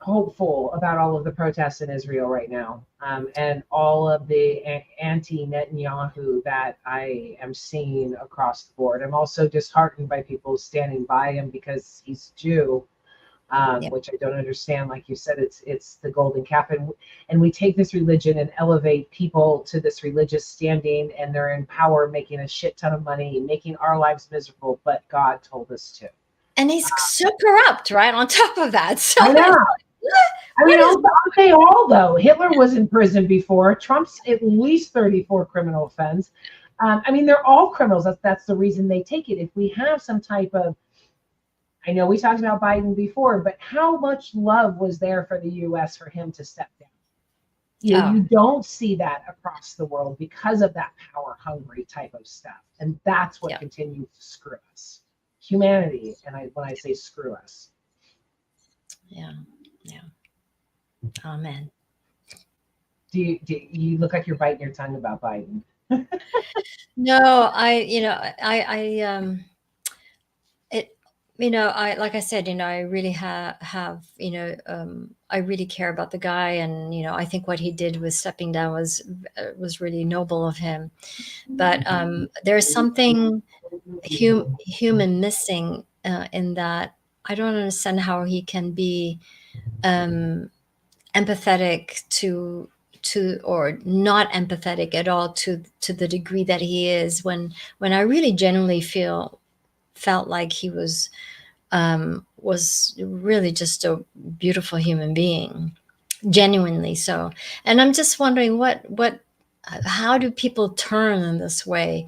hopeful about all of the protests in Israel right now, and all of the anti-Netanyahu that I am seeing across the board. I'm also disheartened by people standing by him because he's Jew, which I don't understand. Like you said, it's the golden calf, and we take this religion and elevate people to this religious standing, and they're in power, making a shit ton of money, making our lives miserable. But God told us to. And he's so corrupt, right? On top of that, so I know. Aren't they all, though? Hitler was in prison before. Trump's at least 34 criminal offense. They're all criminals. That's the reason they take it. If we have some type of, I know we talked about Biden before, but how much love was there for the U.S. for him to step down? You don't see that across the world because of that power-hungry type of stuff. And that's what continues to screw us. Humanity, and when I say screw us. Yeah. Amen. Do you look like you're biting your tongue about Biden? No, like I said, I really have, I really care about the guy, and I think what he did with stepping down was really noble of him. But there's something human missing in that. I don't understand how he can be empathetic to or not empathetic at all to the degree that he is, when I really genuinely felt like he was really just a beautiful human being, genuinely so. And I'm just wondering how do people turn in this way,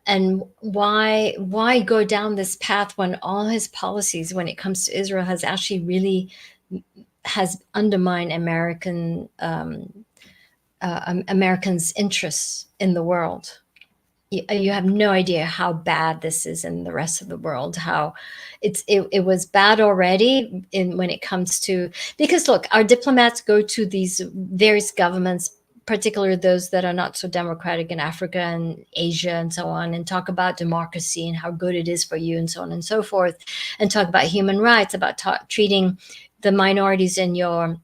and why go down this path when all his policies when it comes to Israel has undermined Americans' interests in the world. You have no idea how bad this is in the rest of the world, how it was bad already when it comes to, because look, our diplomats go to these various governments, particularly those that are not so democratic in Africa and Asia and so on, and talk about democracy and how good it is for you and so on and so forth, and talk about human rights, about treating the minorities in your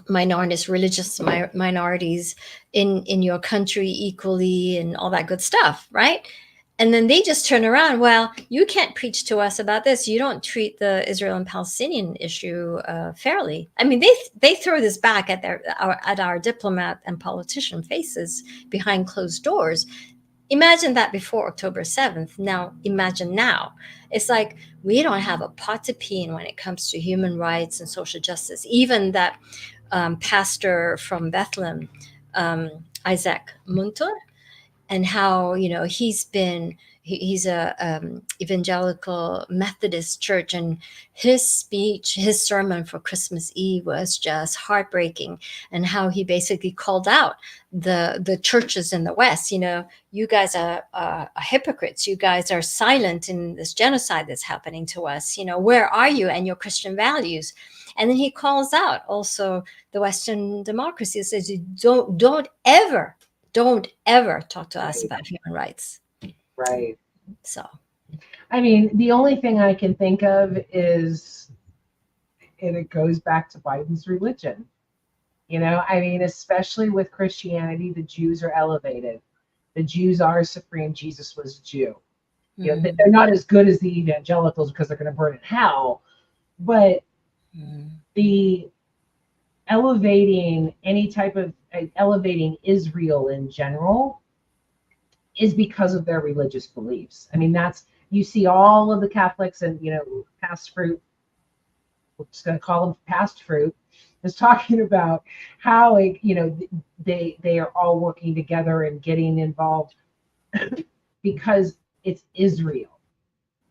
minorities, religious minorities in your country equally and all that good stuff, right? And then they just turn around. Well, you can't preach to us about this. You don't treat the Israel and Palestinian issue fairly. I mean, they throw this back at our diplomat and politician faces behind closed doors. Imagine that before October 7th. Now, imagine now. It's like we don't have a pot to pee in when it comes to human rights and social justice. Even that pastor from Bethlehem, Isaac Munter, and how he's a evangelical Methodist church, and his sermon for Christmas Eve was just heartbreaking, and how he basically called out the churches in the West. You guys are hypocrites. You guys are silent in this genocide that's happening to us. Where are you and your Christian values? And then he calls out also the Western democracy. He says, don't ever talk to us about human rights. Right. So, I mean, the only thing I can think of is, and it goes back to Biden's religion. I mean, especially with Christianity, the Jews are elevated. The Jews are supreme. Jesus was a Jew. They're not as good as the evangelicals because they're going to burn in hell. But the elevating Israel in general is because of their religious beliefs. I mean, you see all of the Catholics and, past fruit, we're just going to call them past fruit, is talking about how, they are all working together and getting involved because it's Israel.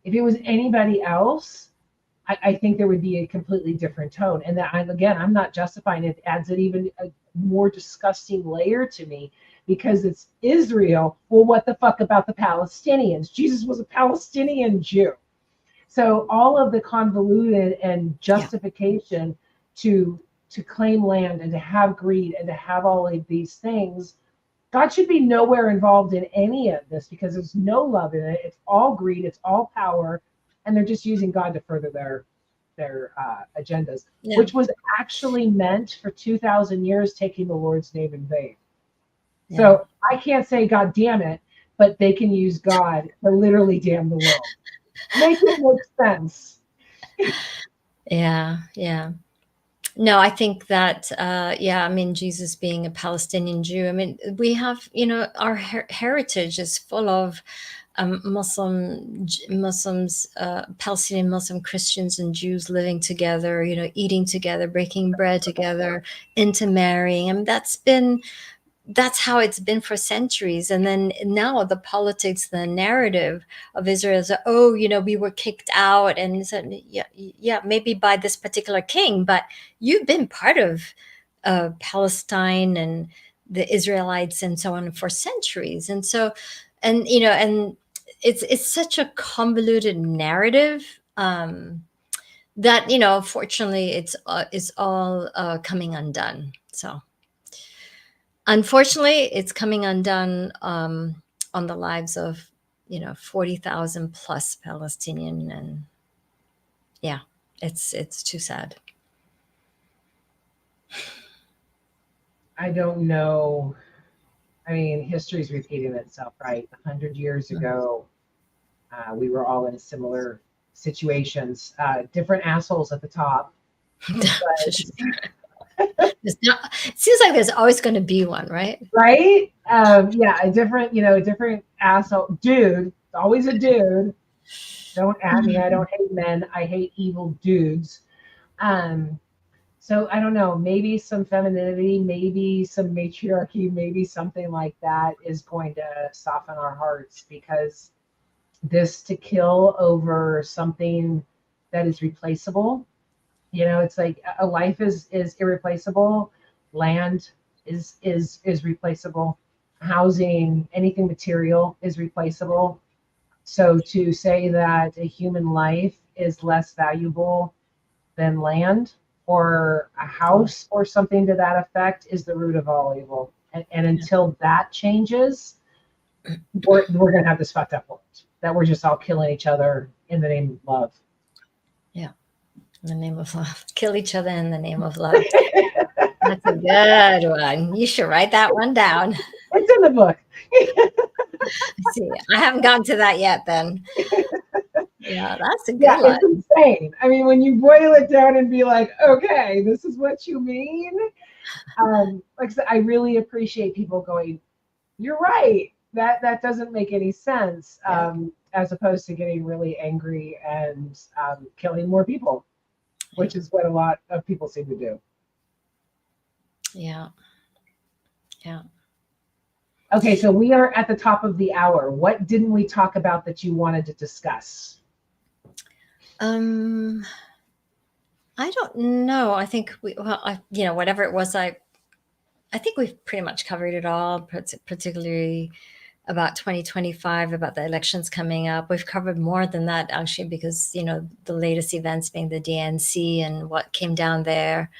If it was anybody else, I think there would be a completely different tone. And that, I'm not justifying it. It adds an even a more disgusting layer to me because it's Israel. Well, what the fuck about the Palestinians? Jesus was a Palestinian Jew. So all of the convoluted and justification to claim land and to have greed and to have all of these things, God should be nowhere involved in any of this because there's no love in it. It's all greed. It's all power. And they're just using God to further their agendas, which was actually meant for 2,000 years, taking the Lord's name in vain. Yeah. So I can't say God damn it, but they can use God to literally damn the world. Make it make sense. Yeah. No, I think that, I mean, Jesus being a Palestinian Jew, I mean, we have, our heritage is full of Muslims, Palestinian Muslim Christians and Jews living together, eating together, breaking bread together, intermarrying. I mean, that's how it's been for centuries. And then now the politics, the narrative of Israel is, we were kicked out, and said, maybe by this particular king, but you've been part of Palestine and the Israelites and so on for centuries. And so, and it's such a convoluted narrative that fortunately it's all coming undone. So. Unfortunately, it's coming undone on the lives of 40,000 plus Palestinian, and it's too sad. I don't know. I mean, history's repeating itself, right? 100 years ago, we were all in similar situations. Different assholes at the top. It seems like there's always going to be one, right? Right? A different asshole. Dude, always a dude. Don't at me. I don't hate men. I hate evil dudes. So I don't know, maybe some femininity, maybe some matriarchy, maybe something like that is going to soften our hearts, because this to kill over something that is replaceable, it's like a life is irreplaceable. Land is replaceable. Housing, anything material is replaceable. So to say that a human life is less valuable than land or a house or something to that effect is the root of all evil. And until that changes, we're going to have this fucked up world that we're just all killing each other in the name of love. Yeah. In the name of love. Kill each other in the name of love. That's a good one. You should write that one down. It's in the book. See, I haven't gotten to that yet then. Yeah, that's a Yeah, good it's one. insane. I mean, when you boil it down and be like, okay, this is what you mean. Like I said, I really appreciate people going, you're right. That doesn't make any sense. Yeah. As opposed to getting really angry and killing more people, which is what a lot of people seem to do. Yeah. Yeah. Okay, so we are at the top of the hour. What didn't we talk about that you wanted to discuss? I don't know. I think whatever it was, I think we've pretty much covered it all, particularly about 2025, about the elections coming up. We've covered more than that, actually, because, the latest events being the DNC and what came down there.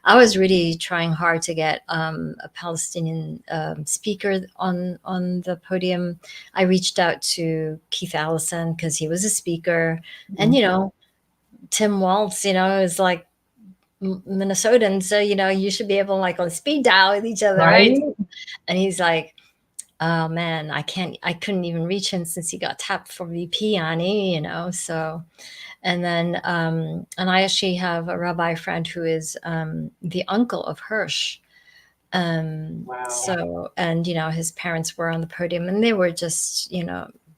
I was really trying hard to get a Palestinian speaker on the podium. I reached out to Keith Allison because he was a speaker. And, Tim Waltz, is like Minnesotan, so you should be able to, like, on speed dial with each other, right? Right? And he's like, "Oh man, I couldn't even reach him since he got tapped for VP on E, so." And then and I actually have a rabbi friend who is the uncle of Hirsch. Wow. So, and his parents were on the podium, and they were just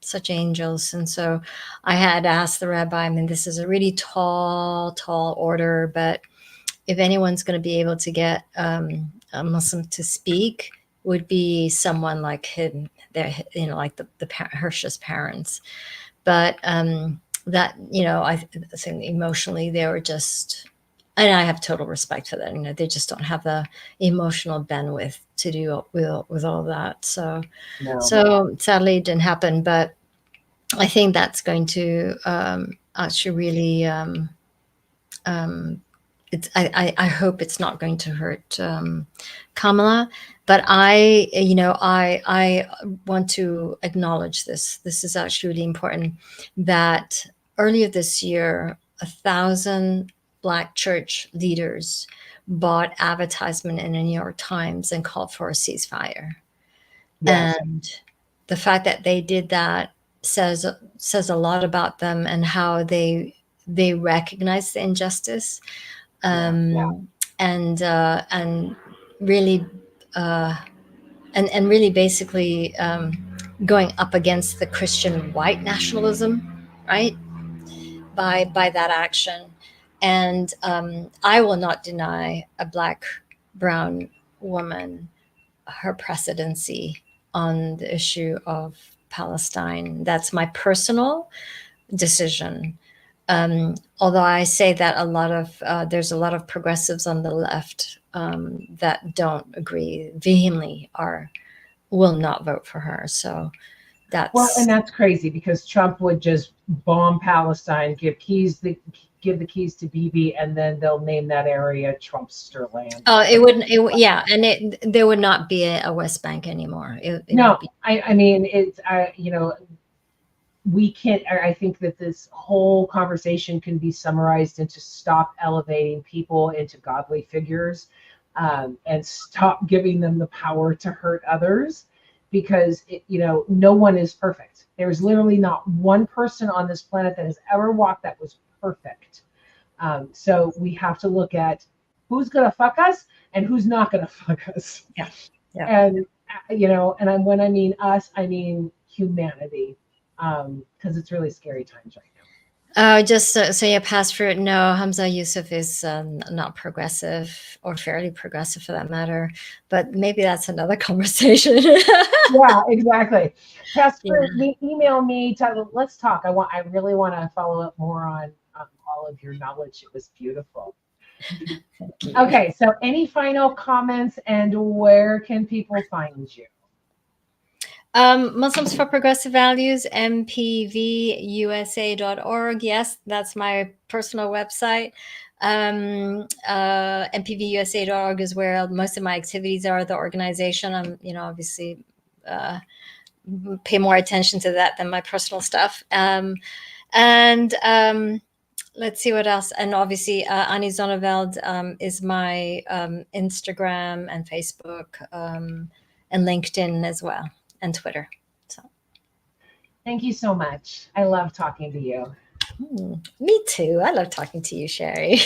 such angels. And so I had asked the rabbi, I mean, this is a really tall order, but if anyone's going to be able to get a Muslim to speak, would be someone like him, like the Hirsch's parents. But that, I think emotionally they were just, and I have total respect for that. They just don't have the emotional bandwidth to do with all that. So, No. so sadly it didn't happen. But I think that's going to actually really. I hope it's not going to hurt Kamala, but I want to acknowledge this. This is actually really important. That earlier this year, 1,000 Black church leaders bought advertisement in the New York Times and called for a ceasefire. Yes. And the fact that they did that says a lot about them and how they recognize the injustice. And really and really basically going up against the Christian white nationalism, right? By that action. And I will not deny a Black, brown woman her precedency on the issue of Palestine. That's my personal decision. Although I say that there's a lot of progressives on the left that don't agree vehemently or will not vote for her. So And that's crazy because Trump would just bomb Palestine, give the keys to Bibi, and then they'll name that area Trumpster land. Oh, it wouldn't. Yeah, and there would not be a West Bank anymore. No, I mean it's we can't. I think that this whole conversation can be summarized into stop elevating people into godly figures, and stop giving them the power to hurt others, because no one is perfect. There's literally not one person on this planet that has ever walked that was perfect. So we have to look at who's gonna fuck us and who's not gonna fuck us. Yeah. And and when I mean us, I mean humanity. Because it's really scary times right now. Just so you pass through it. No, Hamza Yusuf is not progressive, or fairly progressive for that matter. But maybe that's another conversation. Yeah, exactly. Pastor, email me. Let's talk. I really want to follow up more on all of your knowledge. It was beautiful. Okay, so any final comments, and where can people find you? Muslims for Progressive Values, mpvusa.org. Yes, that's my personal website. mpvusa.org is where most of my activities are. The organization, I'm, obviously pay more attention to that than my personal stuff. let's see what else. And obviously, Annie Zonneveld is my Instagram and Facebook and LinkedIn as well, and Twitter. So, Thank you so much. I love talking to you. Me too. I love talking to you, Sherry.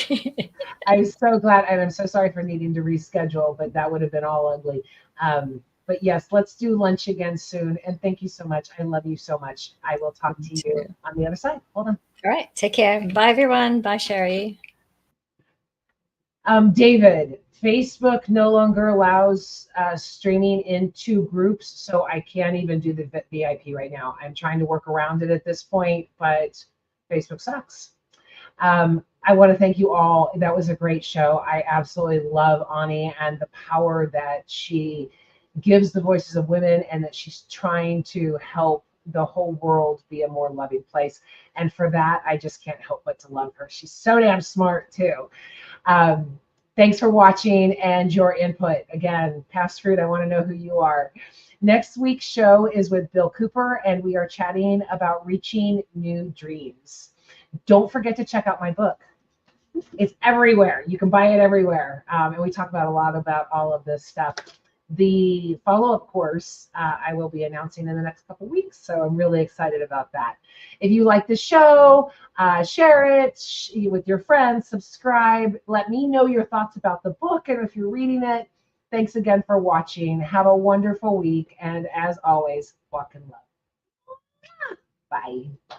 I'm so glad, and I'm so sorry for needing to reschedule, but that would have been all ugly. But yes, let's do lunch again soon. And thank you so much. I love you so much. I will talk to you on the other side. Hold on. All right. Take care. Bye, everyone. Bye, Sherry. David, Facebook no longer allows streaming into groups, so I can't even do the VIP right now. I'm trying to work around it at this point, but Facebook sucks. I want to thank you all. That was a great show. I absolutely love Ani and the power that she gives the voices of women, and that she's trying to help the whole world be a more loving place. And for that, I just can't help but to love her. She's so damn smart too. Thanks for watching and your input. Again, Past Fruit, I want to know who you are. Next week's show is with Bill Cooper, and we are chatting about reaching new dreams. Don't forget to check out my book. It's everywhere. You can buy it everywhere. And we talk about a lot about all of this stuff. The follow-up course I will be announcing in the next couple of weeks, so I'm really excited about that. If you like the show, share it with your friends, subscribe, let me know your thoughts about the book and if you're reading it. Thanks again for watching. Have a wonderful week, and as always, walk in love. Bye.